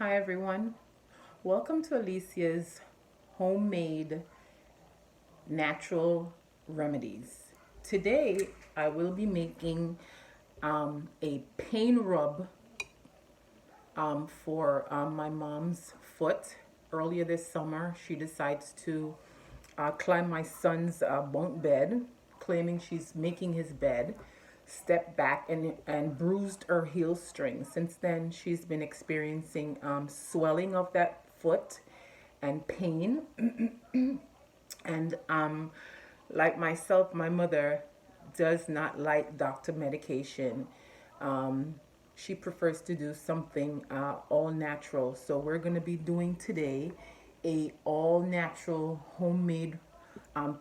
Hi everyone, welcome to Alicia's homemade natural remedies. Today I will be making a pain rub for my mom's foot. Earlier this summer she decides to climb my son's bunk bed, claiming she's making his bed, stepped back and bruised her heel string. Since then, she's been experiencing swelling of that foot and pain. And like myself, my mother does not like doctor medication. She prefers to do something all natural. So we're going to be doing today a all natural homemade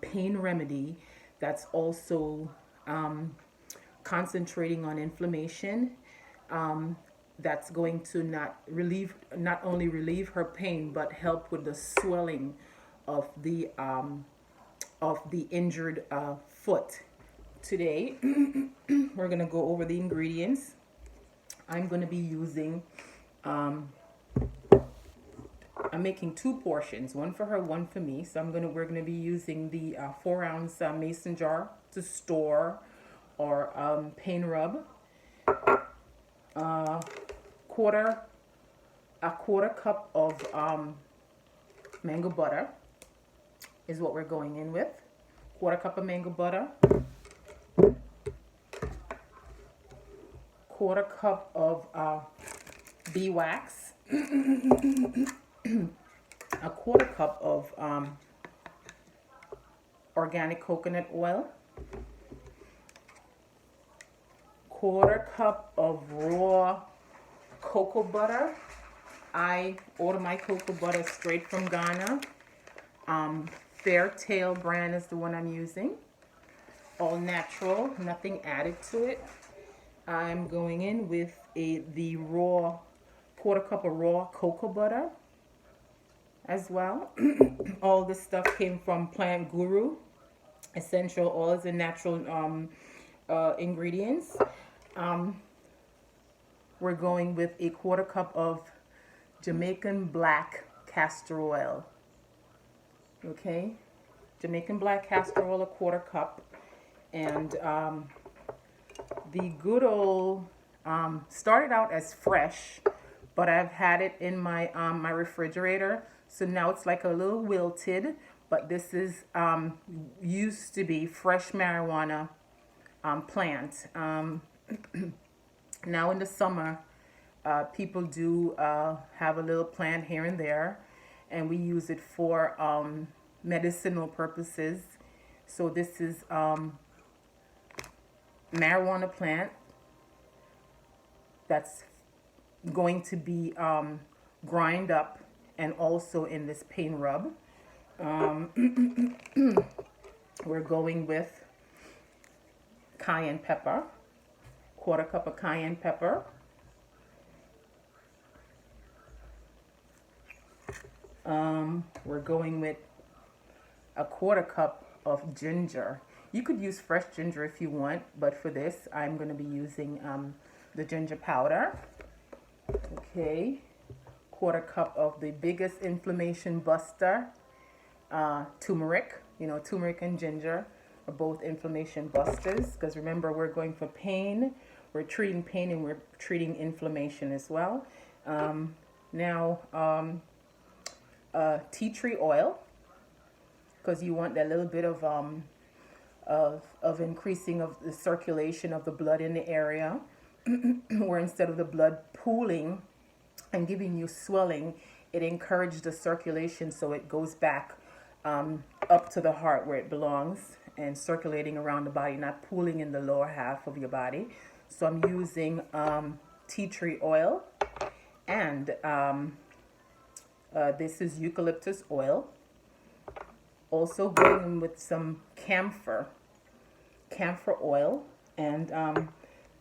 pain remedy that's also concentrating on inflammation, that's going to not only relieve her pain but help with the swelling of the injured foot. Today we're going to go over the ingredients. I'm going to be using I'm making two portions, one for her, one for me. So we're gonna be using the 4-ounce mason jar to store or pain rub. Quarter a quarter cup of mango butter is what we're going in with. Quarter cup of mango butter. Quarter cup of beeswax. A quarter cup of organic coconut oil, quarter cup of raw cocoa butter. I order my cocoa butter straight from Ghana. Fairtail brand is the one I'm using. All natural, nothing added to it. I'm going in with the raw quarter cup of raw cocoa butter as well. All this stuff came from Plant Guru. Essential oils and natural ingredients. We're going with a quarter cup of Jamaican black castor oil. Okay, Jamaican black castor oil, a quarter cup. And the good old started out as fresh, but I've had it in my my refrigerator, so now it's like a little wilted. But this is used to be fresh marijuana plant. Now in the summer, people do have a little plant here and there, and we use it for medicinal purposes. So this is marijuana plant that's going to be grind up and also in this pain rub. We're going with cayenne pepper, quarter cup of cayenne pepper. We're going with a quarter cup of ginger. You could use fresh ginger if you want, but for this, I'm going to be using the ginger powder. Okay, quarter cup of the biggest inflammation buster, turmeric. You know, turmeric and ginger are both inflammation busters, because remember, we're going for pain. We're treating pain and we're treating inflammation as well. Tea tree oil, because you want that little bit of increasing of the circulation of the blood in the area, where instead of the blood pooling and giving you swelling, it encourages the circulation, so it goes back up to the heart where it belongs and circulating around the body, not pooling in the lower half of your body. So I'm using tea tree oil, and this is eucalyptus oil. Also going with some camphor oil, and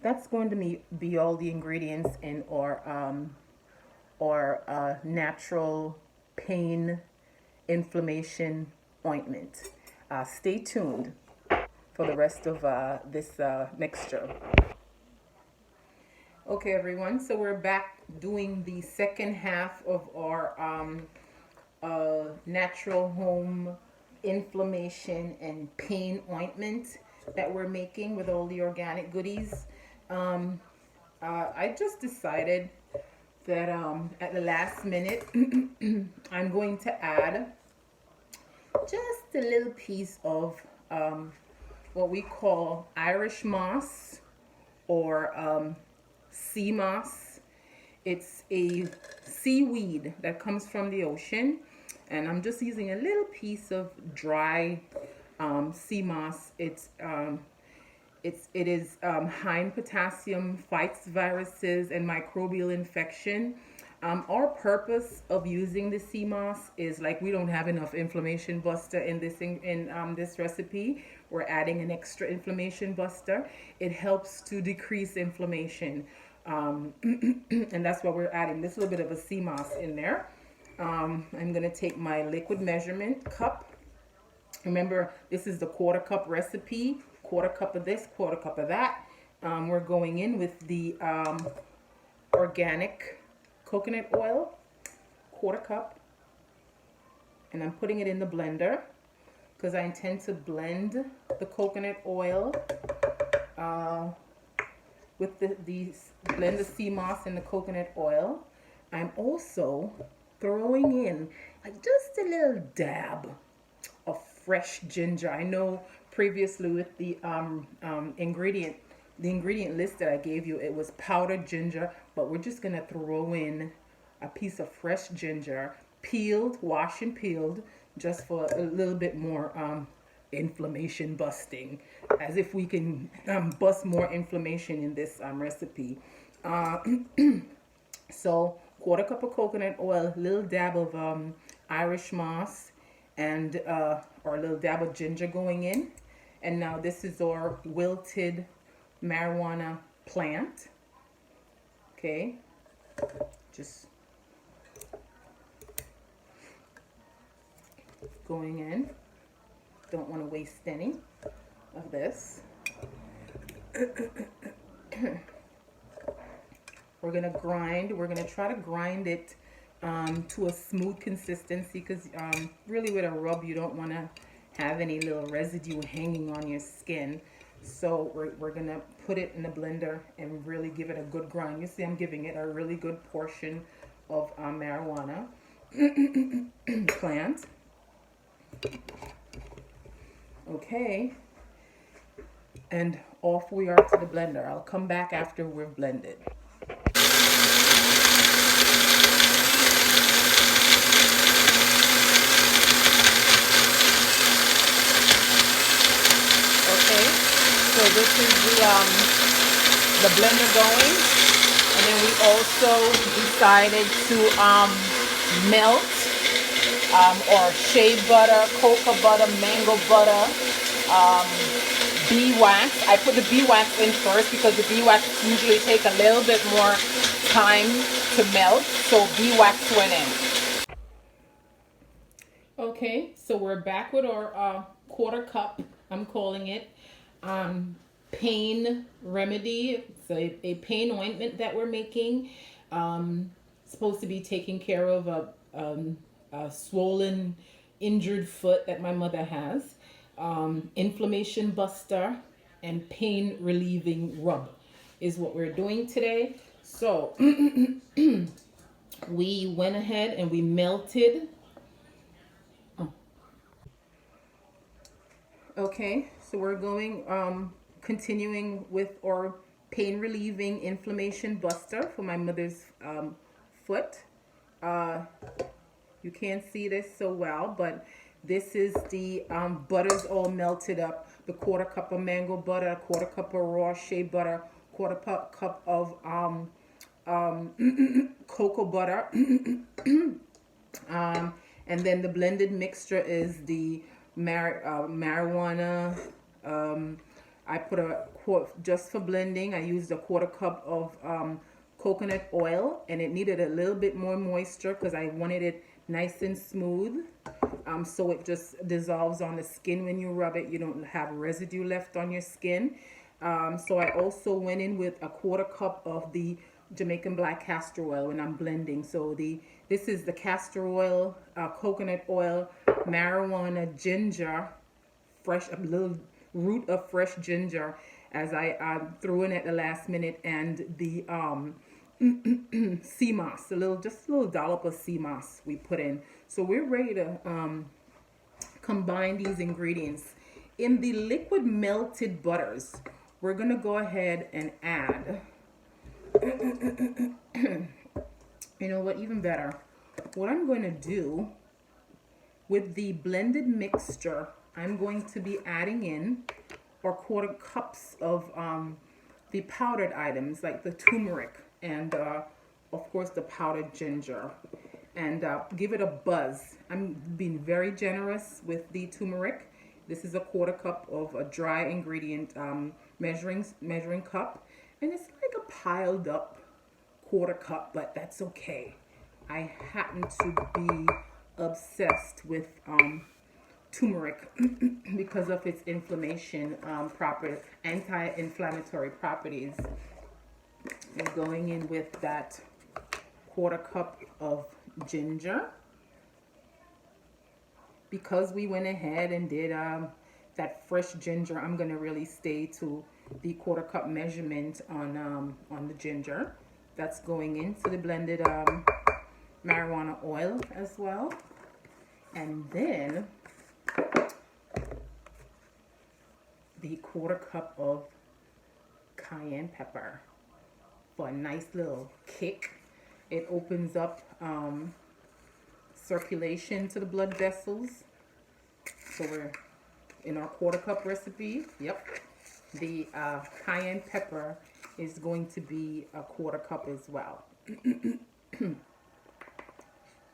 that's going to be all the ingredients in our natural pain inflammation ointment. Stay tuned for the rest of this mixture. Okay, everyone. So we're back doing the second half of our natural home inflammation and pain ointment that we're making with all the organic goodies. Um, I just decided that at the last minute, I'm going to add just a little piece of what we call Irish moss or sea moss. It's a seaweed that comes from the ocean, and I'm just using a little piece of dry sea moss. It is high in potassium, fights viruses and microbial infection. Our purpose of using the sea moss is like we don't have enough inflammation buster in this recipe. We're adding an extra inflammation buster. It helps to decrease inflammation, and that's why we're adding this little bit of a sea moss in there. I'm gonna take my liquid measurement cup. Remember, this is the quarter cup recipe. Quarter cup of this, quarter cup of that. We're going in with the organic coconut oil, quarter cup, and I'm putting it in the blender because I intend to blend the coconut oil with blend the sea moss and the coconut oil. I'm also throwing in like just a little dab of fresh ginger. I know previously with the ingredient list that I gave you, it was powdered ginger, but we're just gonna throw in a piece of fresh ginger, peeled, washed and peeled, just for a little bit more inflammation busting, as if we can bust more inflammation in this recipe. Uh, so quarter cup of coconut oil, little dab of Irish moss, and or a little dab of ginger going in. And now this is our wilted marijuana plant. Okay, just going in. Don't want to waste any of this. We're gonna grind. We're gonna try to grind it to a smooth consistency because really with a rub you don't want to have any little residue hanging on your skin. So we're gonna put it in the blender and really give it a good grind. You see I'm giving it a really good portion of marijuana plant. Okay, and off we are to the blender. I'll come back after we've blended. Okay, so this is the blender going, and then we also decided to melt or shea butter, cocoa butter, mango butter, um, bee wax. I put the bee wax in first because the bee wax usually take a little bit more time to melt, so bee wax went in. Okay, so we're back with our quarter cup, I'm calling it, pain remedy. It's a pain ointment that we're making. Supposed to be taking care of a swollen, injured foot that my mother has. Inflammation buster and pain relieving rub is what we're doing today. So we went ahead and we melted. Okay, so we're going, continuing with our pain relieving inflammation buster for my mother's foot. Uh, you can't see this so well, but this is the butters all melted up. The quarter cup of mango butter, a quarter cup of raw shea butter, quarter cup of cocoa butter. And then the blended mixture is the marijuana. I put just for blending, I used a quarter cup of coconut oil, and it needed a little bit more moisture because I wanted it nice and smooth. So it just dissolves on the skin when you rub it. You don't have residue left on your skin. So I also went in with a quarter cup of the Jamaican black castor oil when I'm blending. So this is the castor oil, coconut oil, marijuana, ginger, fresh, a little root of fresh ginger as I threw in at the last minute, and the sea moss, just a little dollop of sea moss we put in. So we're ready to combine these ingredients. In the liquid melted butters, we're gonna go ahead and add, you know what, even better, what I'm going to do with the blended mixture, I'm going to be adding in or quarter cups of the powdered items like the turmeric and of course the powdered ginger, and give it a buzz. I'm being very generous with the turmeric. This is a quarter cup of a dry ingredient measuring cup, and it's like a piled up quarter cup, but that's okay. I happen to be obsessed with turmeric because of its inflammation anti-inflammatory properties. And going in with that quarter cup of ginger, because we went ahead and did that fresh ginger. I'm gonna really stay to the quarter cup measurement on the ginger. That's going into the blended marijuana oil as well, and then the quarter cup of cayenne pepper for a nice little kick. It opens up circulation to the blood vessels. So we're in our quarter cup recipe. Yep, the cayenne pepper is going to be a quarter cup as well. And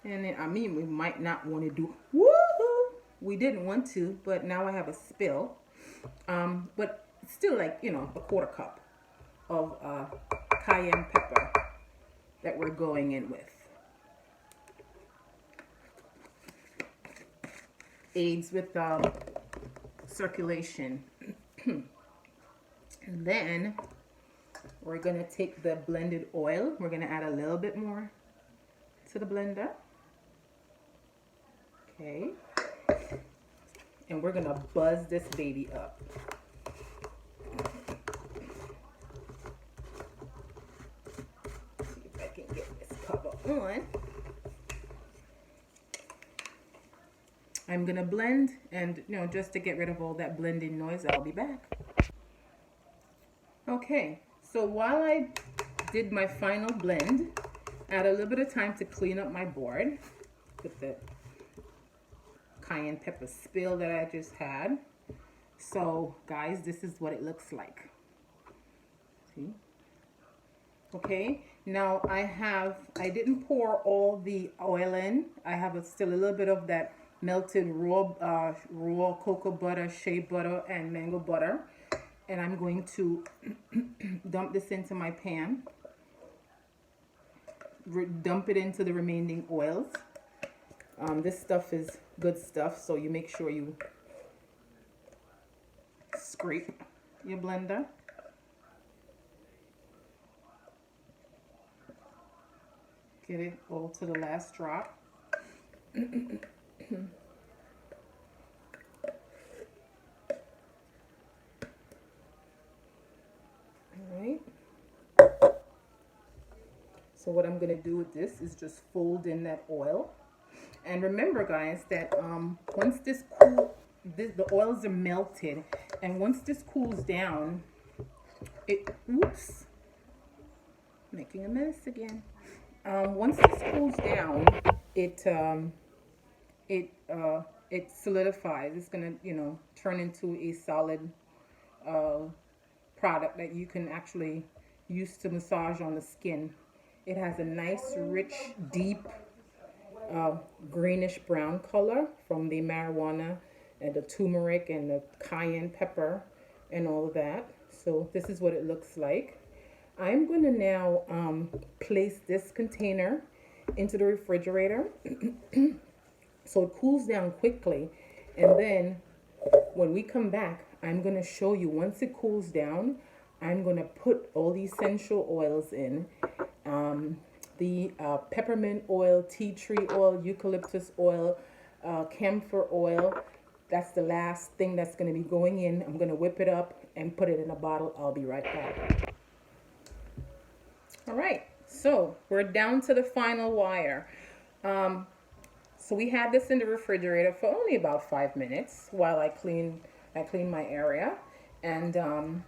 then, I mean, we might not want to do woohoo. We didn't want to, but now I have a spill. But still, like, you know, a quarter cup of cayenne pepper that we're going in with. Aids with circulation. And then we're going to take the blended oil. We're going to add a little bit more to the blender. Okay. And we're going to buzz this baby up. See if I can get this cover on. I'm going to blend, and you know, just to get rid of all that blending noise, I'll be back. Okay, so while I did my final blend, I had a little bit of time to clean up my board with the cayenne pepper spill that I just had. So guys, this is what it looks like. See? Okay, now I didn't pour all the oil in. I have still a little bit of that melted raw cocoa butter, shea butter, and mango butter. And I'm going to dump this into my pan. Dump it into the remaining oils. This stuff is good stuff, so you make sure you scrape your blender. Get it all to the last drop. Alright. So what I'm going to do with this is just fold in that oil. And remember, guys, that once this the oils are melted, and once this cools down, oops, making a mess again. Once this cools down, it solidifies. It's gonna, you know, turn into a solid product that you can actually use to massage on the skin. It has a nice, rich, deep greenish brown color from the marijuana and the turmeric and the cayenne pepper and all of that. So this is what it looks like. I'm going to now place this container into the refrigerator so it cools down quickly, and then when we come back, I'm going to show you once it cools down, I'm going to put all the essential oils in. The peppermint oil, tea tree oil, eucalyptus oil, camphor oil. That's the last thing that's going to be going in. I'm going to whip it up and put it in a bottle. I'll be right back. All right, so we're down to the final wire. So we had this in the refrigerator for only about 5 minutes while I clean my area. And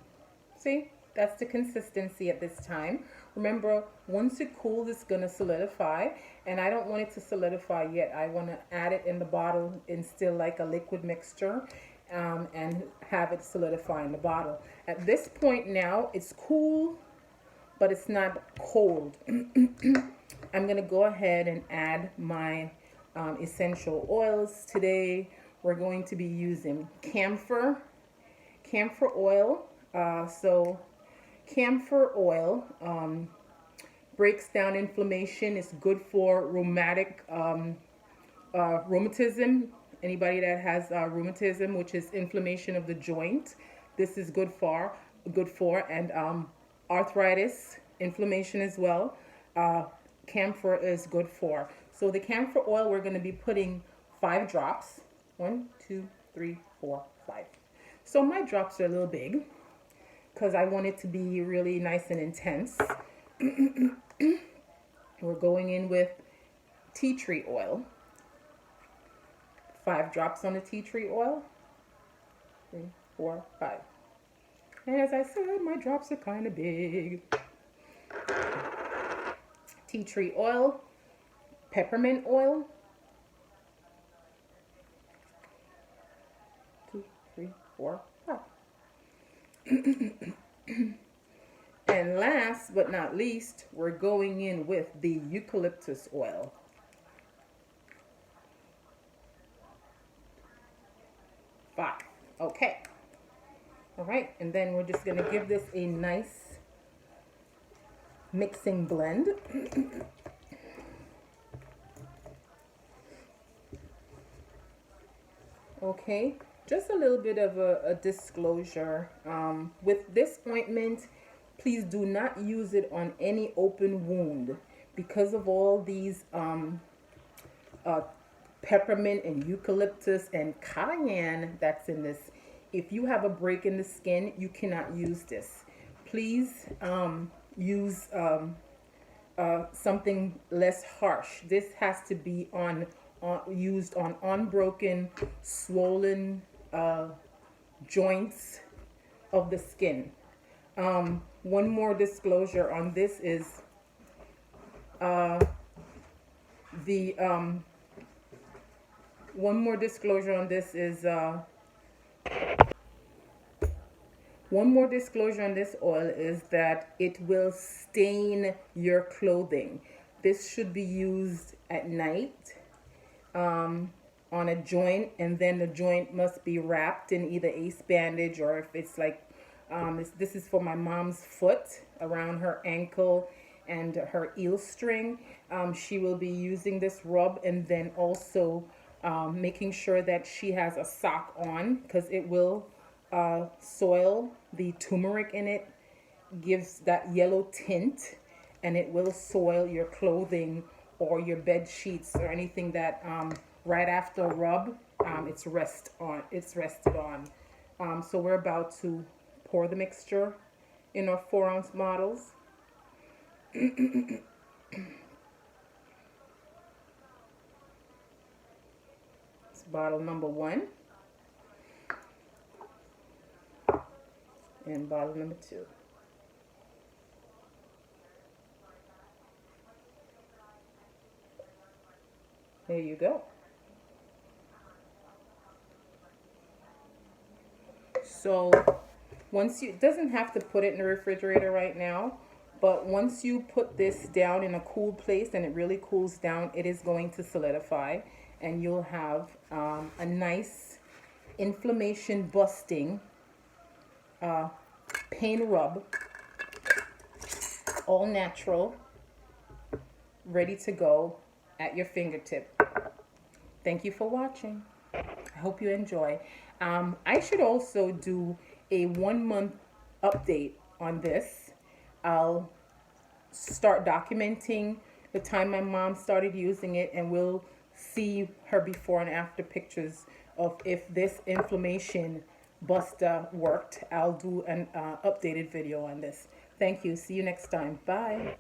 see, that's the consistency at this time. Remember, once it cools, it's going to solidify. And I don't want it to solidify yet. I want to add it in the bottle in still like a liquid mixture and have it solidify in the bottle. At this point now, it's cool, but it's not cold. I'm going to go ahead and add my essential oils. Today, we're going to be using camphor oil. So camphor oil breaks down inflammation. It's good for rheumatism. Anybody that has rheumatism, which is inflammation of the joint, this is good for. And arthritis, inflammation as well. Camphor is good for. So the camphor oil, we're going to be putting 5 drops. 1, 2, 3, 4, 5. So my drops are a little big because I want it to be really nice and intense. We're going in with tea tree oil. 5 drops on the tea tree oil. 3, 4, 5. And as I said, my drops are kind of big. Tea tree oil, peppermint oil. 2, 3, 4, 5. And last but not least, we're going in with the eucalyptus oil. 5. Okay. All right, and then we're just going to give this a nice mixing blend. Okay, just a little bit of a disclosure. With this ointment, please do not use it on any open wound because of all these peppermint and eucalyptus and cayenne that's in this. If you have a break in the skin, you cannot use this. Please use something less harsh. This has to be used on unbroken, swollen joints of the skin. One more disclosure on this is one more disclosure on this oil is that it will stain your clothing. This should be used at night on a joint, and then the joint must be wrapped in either ace bandage, or if it's like this is for my mom's foot around her ankle and her eel string. She will be using this rub, and then also making sure that she has a sock on, because it will soil. The turmeric in it gives that yellow tint, and it will soil your clothing or your bed sheets or anything that right after a rub it's rested on. So we're about to pour the mixture in our 4-ounce bottles. It's bottle number 1 and bottle number 2. There you go. So once it doesn't have to put it in the refrigerator right now, but once you put this down in a cool place and it really cools down, it is going to solidify, and you'll have a nice inflammation busting pain rub, all natural, ready to go at your fingertip. Thank you for watching. I hope you enjoy. I should also do a 1 month update on this. I'll start documenting the time my mom started using it, and we'll see her before and after pictures of if this inflammation buster worked. I'll do an updated video on this. Thank you. See you next time. Bye.